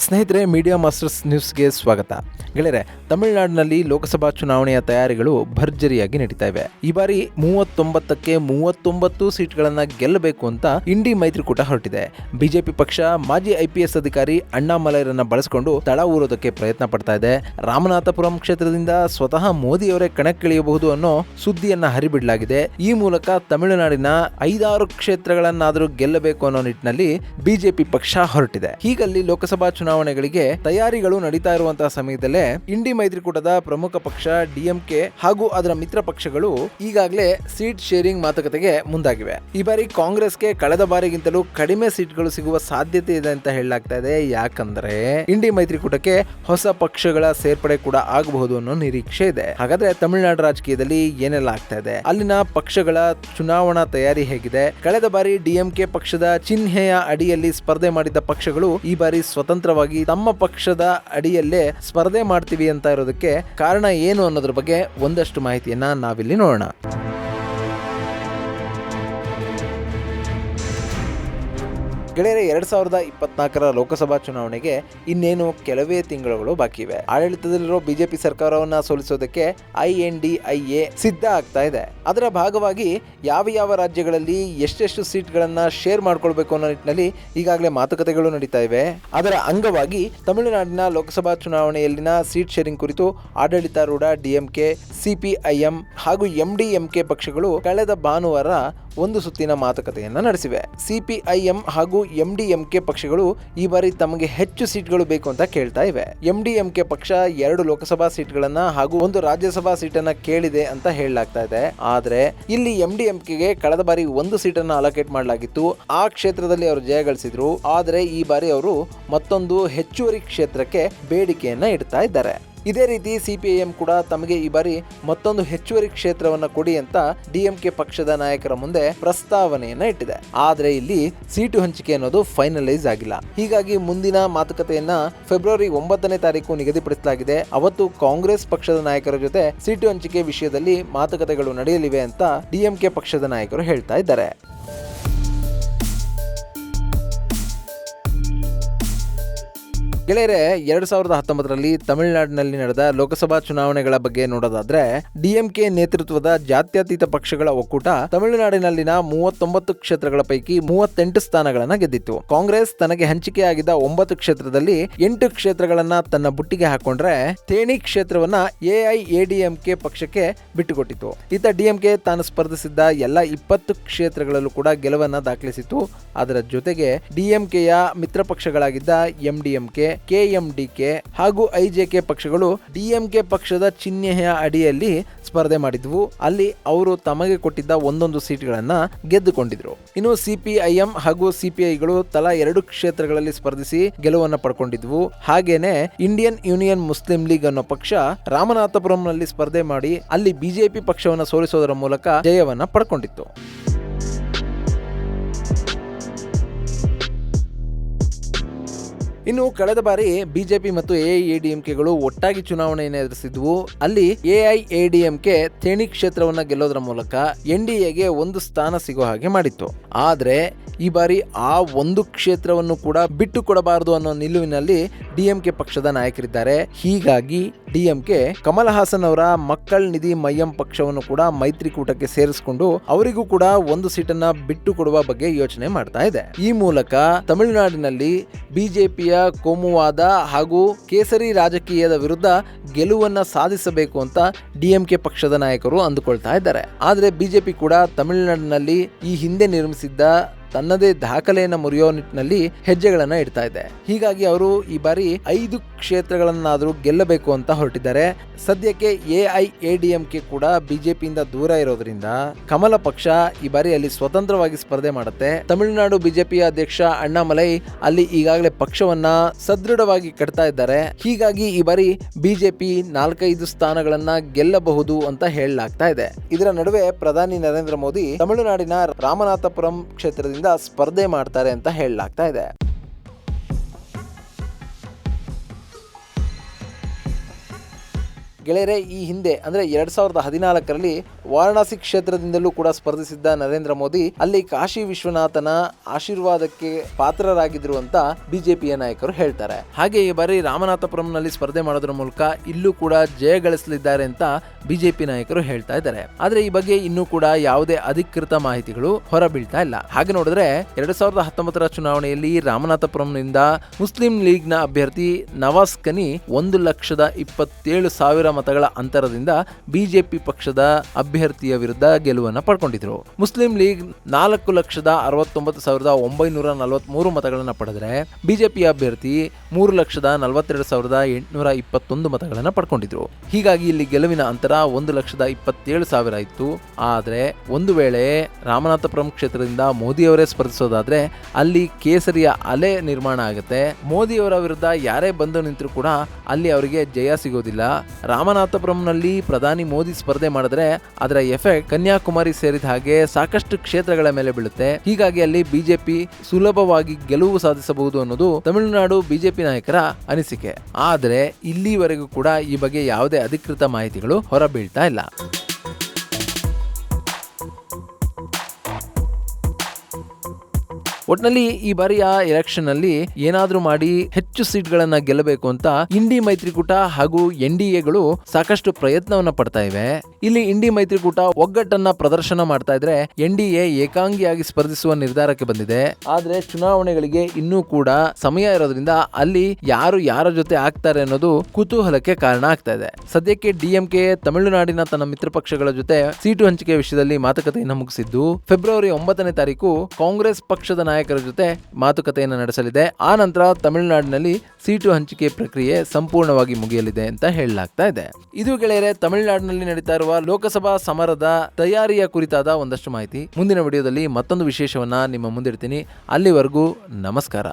ಸ್ನೇಹಿತರೆ, media masters ನ್ಯೂಸ್ಗೆ ಸ್ವಾಗತ. ಗೆಳೆಯರೆ, ತಮಿಳುನಾಡಿನಲ್ಲಿ ಲೋಕಸಭಾ ಚುನಾವಣೆಯ ತಯಾರಿಗಳು ಭರ್ಜರಿಯಾಗಿ ನಡೀತಾ ಇವೆ. ಈ ಬಾರಿ 39ಕ್ಕೆ 39 ಸೀಟ್ಗಳನ್ನು ಗೆಲ್ಲಬೇಕು ಅಂತ ಇಂಡಿ ಮೈತ್ರಿಕೂಟ ಹೊರಟಿದೆ. ಬಿಜೆಪಿ ಪಕ್ಷ ಮಾಜಿ IPS ಅಧಿಕಾರಿ ಅಣ್ಣಾಮಲೈರನ್ನ ಬಳಸಿಕೊಂಡು ತಳ ಊರೋದಕ್ಕೆ ಪ್ರಯತ್ನ ಪಡ್ತಾ ಇದೆ. ರಾಮನಾಥಪುರಂ ಕ್ಷೇತ್ರದಿಂದ ಸ್ವತಃ ಮೋದಿಯವರೇ ಕಣಕ್ಕಿಳಿಯಬಹುದು ಅನ್ನೋ ಸುದ್ದಿಯನ್ನ ಹರಿಬಿಡಲಾಗಿದೆ. ಈ ಮೂಲಕ ತಮಿಳುನಾಡಿನ 5-6 ಕ್ಷೇತ್ರಗಳನ್ನಾದರೂ ಗೆಲ್ಲಬೇಕು ಅನ್ನೋ ನಿಟ್ಟಿನಲ್ಲಿ ಬಿಜೆಪಿ ಪಕ್ಷ ಹೊರಟಿದೆ. ಹೀಗಲ್ಲಿ ಲೋಕಸಭಾ ಚುನಾವಣೆಗಳಿಗೆ ತಯಾರಿಗಳು ನಡೀತಾ ಇರುವಂತಹ ಸಮಯದಲ್ಲೇ ಇಂಡಿ ಮೈತ್ರಿಕೂಟದ ಪ್ರಮುಖ ಪಕ್ಷ DMK ಹಾಗೂ ಅದರ ಮಿತ್ರ ಪಕ್ಷಗಳು ಈಗಾಗಲೇ ಸೀಟ್ ಶೇರಿಂಗ್ ಮಾತುಕತೆಗೆ ಮುಂದಾಗಿವೆ. ಈ ಬಾರಿ ಕಾಂಗ್ರೆಸ್ಗೆ ಕಳೆದ ಬಾರಿಗಿಂತಲೂ ಕಡಿಮೆ ಸೀಟ್ಗಳು ಸಿಗುವ ಸಾಧ್ಯತೆ ಇದೆ ಅಂತ ಹೇಳಲಾಗ್ತಾ ಇದೆ. ಯಾಕಂದ್ರೆ ಇಂಡಿ ಮೈತ್ರಿಕೂಟಕ್ಕೆ ಹೊಸ ಪಕ್ಷಗಳ ಸೇರ್ಪಡೆ ಕೂಡ ಆಗಬಹುದು ಅನ್ನೋ ನಿರೀಕ್ಷೆ ಇದೆ. ಹಾಗಾದ್ರೆ ತಮಿಳುನಾಡು ರಾಜಕೀಯದಲ್ಲಿ ಏನೆಲ್ಲ ಆಗ್ತಾ ಇದೆ, ಅಲ್ಲಿನ ಪಕ್ಷಗಳ ಚುನಾವಣಾ ತಯಾರಿ ಹೇಗಿದೆ, ಕಳೆದ ಬಾರಿ DMK ಪಕ್ಷದ ಚಿಹ್ನೆಯ ಅಡಿಯಲ್ಲಿ ಸ್ಪರ್ಧೆ ಮಾಡಿದ್ದ ಪಕ್ಷಗಳು ಈ ಬಾರಿ ಸ್ವತಂತ್ರವಾಗಿ ತಮ್ಮ ಪಕ್ಷದ ಅಡಿಯಲ್ಲೇ ಸ್ಪರ್ಧೆ ಮಾಡ್ತೀವಿ ಅಂತ ಇರೋದಕ್ಕೆ ಕಾರಣ ಏನು ಅನ್ನೋದ್ರ ಬಗ್ಗೆ ಒಂದಷ್ಟು ಮಾಹಿತಿಯನ್ನ ನಾವಿಲ್ಲಿ ನೋಡೋಣ. ಗೆಳೆಯರೆ, 2024ರ ಲೋಕಸಭಾ ಚುನಾವಣೆಗೆ ಇನ್ನೇನು ಕೆಲವೇ ತಿಂಗಳುಗಳು ಬಾಕಿ ಇವೆ. ಆಡಳಿತದಲ್ಲಿರೋ ಬಿಜೆಪಿ ಸರ್ಕಾರವನ್ನ ಸೋಲಿಸೋದಕ್ಕೆ INDIA ಸಿದ್ಧ ಆಗ್ತಾ ಇದೆ. ಅದರ ಭಾಗವಾಗಿ ಯಾವ ರಾಜ್ಯಗಳಲ್ಲಿ ಎಷ್ಟೆಷ್ಟು ಸೀಟ್ಗಳನ್ನ ಶೇರ್ ಮಾಡ್ಕೊಳ್ಬೇಕು ಅನ್ನೋ ನಿಟ್ಟಿನಲ್ಲಿ ಈಗಾಗಲೇ ಮಾತುಕತೆಗಳು ನಡೀತಾ ಇವೆ. ಅದರ ಅಂಗವಾಗಿ ತಮಿಳುನಾಡಿನ ಲೋಕಸಭಾ ಚುನಾವಣೆಯಲ್ಲಿನ ಸೀಟ್ ಶೇರಿಂಗ್ ಕುರಿತು ಆಡಳಿತಾರೂಢ DMK, CPIM ಹಾಗೂ MDMK ಪಕ್ಷಗಳು ಕಳೆದ ಭಾನುವಾರ ಒಂದು ಸುತ್ತಿನ ಮಾತುಕತೆಯನ್ನ ನಡೆಸಿವೆ. CPIM ಹಾಗೂ MDMK ಪಕ್ಷಗಳು ಈ ಬಾರಿ ತಮಗೆ ಹೆಚ್ಚು ಸೀಟ್ಗಳು ಬೇಕು ಅಂತ ಕೇಳ್ತಾ ಇವೆ. MDMK ಪಕ್ಷ 2 ಲೋಕಸಭಾ ಸೀಟ್ಗಳನ್ನ ಹಾಗೂ 1 ರಾಜ್ಯಸಭಾ ಸೀಟನ್ನ ಕೇಳಿದೆ ಅಂತ ಹೇಳಲಾಗ್ತಾ ಇದೆ. ಆದ್ರೆ ಇಲ್ಲಿ MDMKಗೆ ಕಳೆದ ಬಾರಿ 1 ಸೀಟನ್ನ ಅಲೋಕೇಟ್ ಮಾಡಲಾಗಿತ್ತು. ಆ ಕ್ಷೇತ್ರದಲ್ಲಿ ಅವರು ಜಯ ಗಳಿಸಿದ್ರು. ಆದ್ರೆ ಈ ಬಾರಿ ಅವರು ಮತ್ತೊಂದು ಹೆಚ್ಚುವರಿ ಕ್ಷೇತ್ರಕ್ಕೆ ಬೇಡಿಕೆಯನ್ನ ಇಡ್ತಾ ಇದ್ದಾರೆ. ಇದೇ ರೀತಿ CPIM ಕೂಡ ತಮಗೆ ಈ ಬಾರಿ ಮತ್ತೊಂದು ಹೆಚ್ಚುವರಿ ಕ್ಷೇತ್ರವನ್ನ ಕೊಡಿ ಅಂತ DMK ಪಕ್ಷದ ನಾಯಕರ ಮುಂದೆ ಪ್ರಸ್ತಾವನೆಯನ್ನ ಇಟ್ಟಿದೆ. ಆದ್ರೆ ಇಲ್ಲಿ ಸೀಟು ಹಂಚಿಕೆ ಅನ್ನೋದು ಫೈನಲೈಸ್ ಆಗಿಲ್ಲ. ಹೀಗಾಗಿ ಮುಂದಿನ ಮಾತುಕತೆಯನ್ನ ಫೆಬ್ರವರಿ 9ನೇ ತಾರೀಕು ನಿಗದಿಪಡಿಸಲಾಗಿದೆ. ಅವತ್ತು ಕಾಂಗ್ರೆಸ್ ಪಕ್ಷದ ನಾಯಕರ ಜೊತೆ ಸೀಟು ಹಂಚಿಕೆ ವಿಷಯದಲ್ಲಿ ಮಾತುಕತೆಗಳು ನಡೆಯಲಿವೆ ಅಂತ DMK ಪಕ್ಷದ ನಾಯಕರು ಹೇಳ್ತಾ ಇದ್ದಾರೆ. ಗೆಳೆಯರೆ, 2019ರಲ್ಲಿ ತಮಿಳುನಾಡಿನಲ್ಲಿ ನಡೆದ ಲೋಕಸಭಾ ಚುನಾವಣೆಗಳ ಬಗ್ಗೆ ನೋಡೋದಾದ್ರೆ DMK ನೇತೃತ್ವದ ಜಾತ್ಯತೀತ ಪಕ್ಷಗಳ ಒಕ್ಕೂಟ ತಮಿಳುನಾಡಿನಲ್ಲಿನ 39 ಕ್ಷೇತ್ರಗಳ ಪೈಕಿ 38 ಸ್ಥಾನಗಳನ್ನ ಗೆದ್ದಿತ್ತು. ಕಾಂಗ್ರೆಸ್ ತನಗೆ ಹಂಚಿಕೆಯಾಗಿದ್ದ 9 ಕ್ಷೇತ್ರದಲ್ಲಿ 8 ಕ್ಷೇತ್ರಗಳನ್ನ ತನ್ನ ಬುಟ್ಟಿಗೆ ಹಾಕೊಂಡ್ರೆ ಥೇಣಿ ಕ್ಷೇತ್ರವನ್ನ AIADMK ಪಕ್ಷಕ್ಕೆ ಬಿಟ್ಟುಕೊಟ್ಟಿತ್ತು. ಇತ್ತ DMK ತಾನು ಸ್ಪರ್ಧಿಸಿದ್ದ ಎಲ್ಲ 20 ಕ್ಷೇತ್ರಗಳಲ್ಲೂ ಕೂಡ ಗೆಲುವನ್ನ ದಾಖಲಿಸಿತ್ತು. ಅದರ ಜೊತೆಗೆ DMKಯ ಮಿತ್ರ ಪಕ್ಷಗಳಾಗಿದ್ದ MDMK, KMDK ಹಾಗೂ IJK ಪಕ್ಷಗಳು DMK ಪಕ್ಷದ ಚಿಹ್ನೆಯ ಅಡಿಯಲ್ಲಿ ಸ್ಪರ್ಧೆ ಮಾಡಿದ್ವು. ಅಲ್ಲಿ ಅವರು ತಮಗೆ ಕೊಟ್ಟಿದ್ದ ಒಂದೊಂದು ಸೀಟ್ಗಳನ್ನ ಗೆದ್ದುಕೊಂಡಿದ್ರು. ಇನ್ನು CPIM ಹಾಗೂ CPIಗಳು ತಲಾ 2 ಕ್ಷೇತ್ರಗಳಲ್ಲಿ ಸ್ಪರ್ಧಿಸಿ ಗೆಲುವನ್ನ ಪಡ್ಕೊಂಡಿದ್ವು. ಹಾಗೇನೆ ಇಂಡಿಯನ್ ಯೂನಿಯನ್ ಮುಸ್ಲಿಂ ಲೀಗ್ ಅನ್ನೋ ಪಕ್ಷ ರಾಮನಾಥಪುರಂನಲ್ಲಿ ಸ್ಪರ್ಧೆ ಮಾಡಿ ಅಲ್ಲಿ ಬಿಜೆಪಿ ಪಕ್ಷವನ್ನ ಸೋಲಿಸೋದರ ಮೂಲಕ ಜಯವನ್ನ ಪಡ್ಕೊಂಡಿತ್ತು. ಇನ್ನು ಕಳೆದ ಬಾರಿ ಬಿಜೆಪಿ ಮತ್ತು AIADMKಗಳು ಒಟ್ಟಾಗಿ ಚುನಾವಣೆಯನ್ನು ಎದುರಿಸಿದ್ವು. ಅಲ್ಲಿ AIADMK ಥೇಣಿ ಕ್ಷೇತ್ರವನ್ನ ಗೆಲ್ಲೋದ್ರ ಮೂಲಕ NDAಗೆ 1 ಸ್ಥಾನ ಸಿಗೋ ಹಾಗೆ ಮಾಡಿತ್ತು. ಆದ್ರೆ ಈ ಬಾರಿ ಆ 1 ಕ್ಷೇತ್ರವನ್ನು ಕೂಡ ಬಿಟ್ಟು ಕೊಡಬಾರದು ಅನ್ನೋ ನಿಲುವಿನಲ್ಲಿ DMK ಪಕ್ಷದ ನಾಯಕರಿದ್ದಾರೆ. ಹೀಗಾಗಿ DMK ಕಮಲ್ ಹಾಸನ್ ಅವರ ಮಕ್ಕಳ್ ನಿಧಿ ಮಯ್ಯಂ ಪಕ್ಷವನ್ನು ಕೂಡ ಮೈತ್ರಿಕೂಟಕ್ಕೆ ಸೇರಿಸಿಕೊಂಡು ಅವರಿಗೂ ಕೂಡ 1 ಸೀಟನ್ನ ಬಿಟ್ಟು ಕೊಡುವ ಬಗ್ಗೆ ಯೋಚನೆ ಮಾಡ್ತಾ ಇದೆ. ಈ ಮೂಲಕ ತಮಿಳುನಾಡಿನಲ್ಲಿ ಬಿಜೆಪಿಯ ಕೋಮುವಾದ ಹಾಗೂ ಕೇಸರಿ ರಾಜಕೀಯದ ವಿರುದ್ಧ ಗೆಲುವನ್ನ ಸಾಧಿಸಬೇಕು ಅಂತ DMK ಪಕ್ಷದ ನಾಯಕರು ಅಂದುಕೊಳ್ತಾ ಇದ್ದಾರೆ. ಆದ್ರೆ ಬಿಜೆಪಿ ಕೂಡ ತಮಿಳುನಾಡಿನಲ್ಲಿ ಈ ಹಿಂದೆ ನಿರ್ಮಿಸಿದ್ದ ತನ್ನದೇ ದಾಖಲೆಯನ್ನು ಮುರಿಯೋ ನಿಟ್ಟಿನಲ್ಲಿ ಹೆಜ್ಜೆಗಳನ್ನ ಇಡ್ತಾ ಇದೆ. ಹೀಗಾಗಿ ಅವರು ಈ ಬಾರಿ 5 ಕ್ಷೇತ್ರಗಳನ್ನಾದರೂ ಗೆಲ್ಲಬೇಕು ಅಂತ ಹೊರಟಿದ್ದಾರೆ. ಸದ್ಯಕ್ಕೆ AIADMK ಕೂಡ ಬಿಜೆಪಿಯಿಂದ ದೂರ ಇರೋದ್ರಿಂದ ಕಮಲ ಪಕ್ಷ ಈ ಬಾರಿ ಅಲ್ಲಿ ಸ್ವತಂತ್ರವಾಗಿ ಸ್ಪರ್ಧೆ ಮಾಡುತ್ತೆ. ತಮಿಳುನಾಡು ಬಿಜೆಪಿಯ ಅಧ್ಯಕ್ಷ ಅಣ್ಣಾಮಲೈ ಅಲ್ಲಿ ಈಗಾಗಲೇ ಪಕ್ಷವನ್ನ ಸದೃಢವಾಗಿ ಕಟ್ತಾ ಇದ್ದಾರೆ. ಹೀಗಾಗಿ ಈ ಬಾರಿ ಬಿಜೆಪಿ 4-5 ಸ್ಥಾನಗಳನ್ನ ಗೆಲ್ಲಬಹುದು ಅಂತ ಹೇಳಲಾಗ್ತಾ ಇದೆ. ಇದರ ನಡುವೆ ಪ್ರಧಾನಿ ನರೇಂದ್ರ ಮೋದಿ ತಮಿಳುನಾಡಿನ ರಾಮನಾಥಪುರಂ ಕ್ಷೇತ್ರದಿಂದ ಸ್ಪರ್ಧೆ ಮಾಡ್ತಾರೆ ಅಂತ ಹೇಳಲಾಗ್ತಾ ಇದೆ. ಗೆಳೆಯರೆ, ಈ ಹಿಂದೆ ಅಂದ್ರೆ 2014ರಲ್ಲಿ ವಾರಣಾಸಿ ಕ್ಷೇತ್ರದಿಂದಲೂ ಕೂಡ ಸ್ಪರ್ಧಿಸಿದ್ದ ನರೇಂದ್ರ ಮೋದಿ ಅಲ್ಲಿ ಕಾಶಿ ವಿಶ್ವನಾಥನ ಆಶೀರ್ವಾದಕ್ಕೆ ಪಾತ್ರರಾಗಿದ್ರು ಅಂತ ಬಿಜೆಪಿಯ ನಾಯಕರು ಹೇಳ್ತಾರೆ. ಹಾಗೆ ಈ ಬಾರಿ ರಾಮನಾಥಪುರಂನಲ್ಲಿ ಸ್ಪರ್ಧೆ ಮಾಡೋದ್ರ ಮೂಲಕ ಇಲ್ಲೂ ಕೂಡ ಜಯ ಗಳಿಸಲಿದ್ದಾರೆ ಅಂತ ಬಿಜೆಪಿ ನಾಯಕರು ಹೇಳ್ತಾ ಇದ್ದಾರೆ. ಆದ್ರೆ ಈ ಬಗ್ಗೆ ಇನ್ನೂ ಕೂಡ ಯಾವುದೇ ಅಧಿಕೃತ ಮಾಹಿತಿಗಳು ಹೊರಬೀಳ್ತಾ ಇಲ್ಲ. ಹಾಗೆ ನೋಡಿದ್ರೆ 2019ರ ಚುನಾವಣೆಯಲ್ಲಿ ರಾಮನಾಥಪುರಂನಿಂದ ಮುಸ್ಲಿಂ ಲೀಗ್ ನ ಅಭ್ಯರ್ಥಿ ನವಾಜ್ ಕನಿ 1,27,000 ಮತಗಳ ಅಂತರದಿಂದ ಬಿಜೆಪಿ ಪಕ್ಷದ ಅಭ್ಯರ್ಥಿಯ ವಿರುದ್ಧ ಗೆಲುವನ್ನು ಪಡ್ಕೊಂಡಿದ್ರು. ಮುಸ್ಲಿಂ ಲೀಗ್ 4,69,943 ಮತಗಳನ್ನು ಪಡೆದರೆ ಬಿಜೆಪಿ ಅಭ್ಯರ್ಥಿ 3,42,821 ಮತಗಳನ್ನು ಪಡ್ಕೊಂಡಿದ್ರು. ಹೀಗಾಗಿ ಇಲ್ಲಿ ಗೆಲುವಿನ ಅಂತರ 1,27,000 ಇತ್ತು. ಆದ್ರೆ ಒಂದು ವೇಳೆ ರಾಮನಾಥಪುರಂ ಕ್ಷೇತ್ರದಿಂದ ಮೋದಿಯವರೇ ಸ್ಪರ್ಧಿಸೋದಾದ್ರೆ ಅಲ್ಲಿ ಕೇಸರಿಯ ಅಲೆ ನಿರ್ಮಾಣ ಆಗುತ್ತೆ. ಮೋದಿಯವರ ವಿರುದ್ಧ ಯಾರೇ ಬಂದು ನಿಂತರೂ ಕೂಡ ಅಲ್ಲಿ ಅವರಿಗೆ ಜಯ ಸಿಗೋದಿಲ್ಲ. ರಾಮನಾಥಪುರಂನಲ್ಲಿ ಪ್ರಧಾನಿ ಮೋದಿ ಸ್ಪರ್ಧೆ ಮಾಡಿದ್ರೆ ಅದರ ಎಫೆಕ್ಟ್ ಕನ್ಯಾಕುಮಾರಿ ಸೇರಿದ ಹಾಗೆ ಸಾಕಷ್ಟು ಕ್ಷೇತ್ರಗಳ ಮೇಲೆ ಬೀಳುತ್ತೆ. ಹೀಗಾಗಿ ಅಲ್ಲಿ ಬಿಜೆಪಿ ಸುಲಭವಾಗಿ ಗೆಲುವು ಸಾಧಿಸಬಹುದು ಅನ್ನೋದು ತಮಿಳುನಾಡು ಬಿಜೆಪಿ ನಾಯಕರ ಅನಿಸಿಕೆ. ಆದ್ರೆ ಇಲ್ಲಿವರೆಗೂ ಕೂಡ ಈ ಬಗ್ಗೆ ಯಾವುದೇ ಅಧಿಕೃತ ಮಾಹಿತಿಗಳು ಹೊರಬೀಳ್ತಾ ಇಲ್ಲ. ಒಟ್ನಲ್ಲಿ ಈ ಬಾರಿಯ ಎಲೆಕ್ಷನ್ ಅಲ್ಲಿ ಏನಾದ್ರೂ ಮಾಡಿ ಹೆಚ್ಚು ಸೀಟ್ಗಳನ್ನ ಗೆಲ್ಲಬೇಕು ಅಂತ ಇಂಡಿ ಮೈತ್ರಿಕೂಟ ಹಾಗೂ ಎನ್ಡಿಎಗಳು ಸಾಕಷ್ಟು ಪ್ರಯತ್ನವನ್ನ ಪಡ್ತಾ ಇವೆ. ಇಲ್ಲಿ ಇಂಡಿ ಮೈತ್ರಿಕೂಟ ಒಗ್ಗಟ್ಟನ್ನ ಪ್ರದರ್ಶನ ಮಾಡ್ತಾ ಇದ್ರೆ ಎನ್ಡಿಎ ಏಕಾಂಗಿಯಾಗಿ ಸ್ಪರ್ಧಿಸುವ ನಿರ್ಧಾರಕ್ಕೆ ಬಂದಿದೆ. ಆದ್ರೆ ಚುನಾವಣೆಗಳಿಗೆ ಇನ್ನೂ ಕೂಡ ಸಮಯ ಇರೋದ್ರಿಂದ ಅಲ್ಲಿ ಯಾರು ಯಾರ ಜೊತೆ ಆಗ್ತಾರೆ ಅನ್ನೋದು ಕುತೂಹಲಕ್ಕೆ ಕಾರಣ ಆಗ್ತಾ ಇದೆ. ಸದ್ಯಕ್ಕೆ ಡಿಎಂಕೆ ತಮಿಳುನಾಡಿನ ತನ್ನ ಮಿತ್ರ ಪಕ್ಷಗಳ ಜೊತೆ ಸೀಟು ಹಂಚಿಕೆ ವಿಷಯದಲ್ಲಿ ಮಾತುಕತೆಯನ್ನು ಮುಗಿಸಿದ್ದು, ಫೆಬ್ರವರಿ 9ನೇ ತಾರೀಕು ಕಾಂಗ್ರೆಸ್ ಪಕ್ಷದ ನಾಯಕರ ಜೊತೆ ಮಾತುಕತೆಯನ್ನು ನಡೆಸಲಿದೆ. ಆ ನಂತರ ತಮಿಳುನಾಡಿನಲ್ಲಿ ಸೀಟು ಹಂಚಿಕೆ ಪ್ರಕ್ರಿಯೆ ಸಂಪೂರ್ಣವಾಗಿ ಮುಗಿಯಲಿದೆ ಅಂತ ಹೇಳಲಾಗ್ತಾ ಇದೆ. ಇದು ಗೆಳೆಯರೆ ತಮಿಳುನಾಡಿನಲ್ಲಿ ನಡೀತಾ ಇರುವ ಲೋಕಸಭಾ ಸಮರದ ತಯಾರಿಯ ಕುರಿತಾದ ಒಂದಷ್ಟು ಮಾಹಿತಿ. ಮುಂದಿನ ವಿಡಿಯೋದಲ್ಲಿ ಮತ್ತೊಂದು ವಿಶೇಷವನ್ನ ನಿಮ್ಮ ಮುಂದಿಡ್ತೀನಿ. ಅಲ್ಲಿವರೆಗೂ ನಮಸ್ಕಾರ.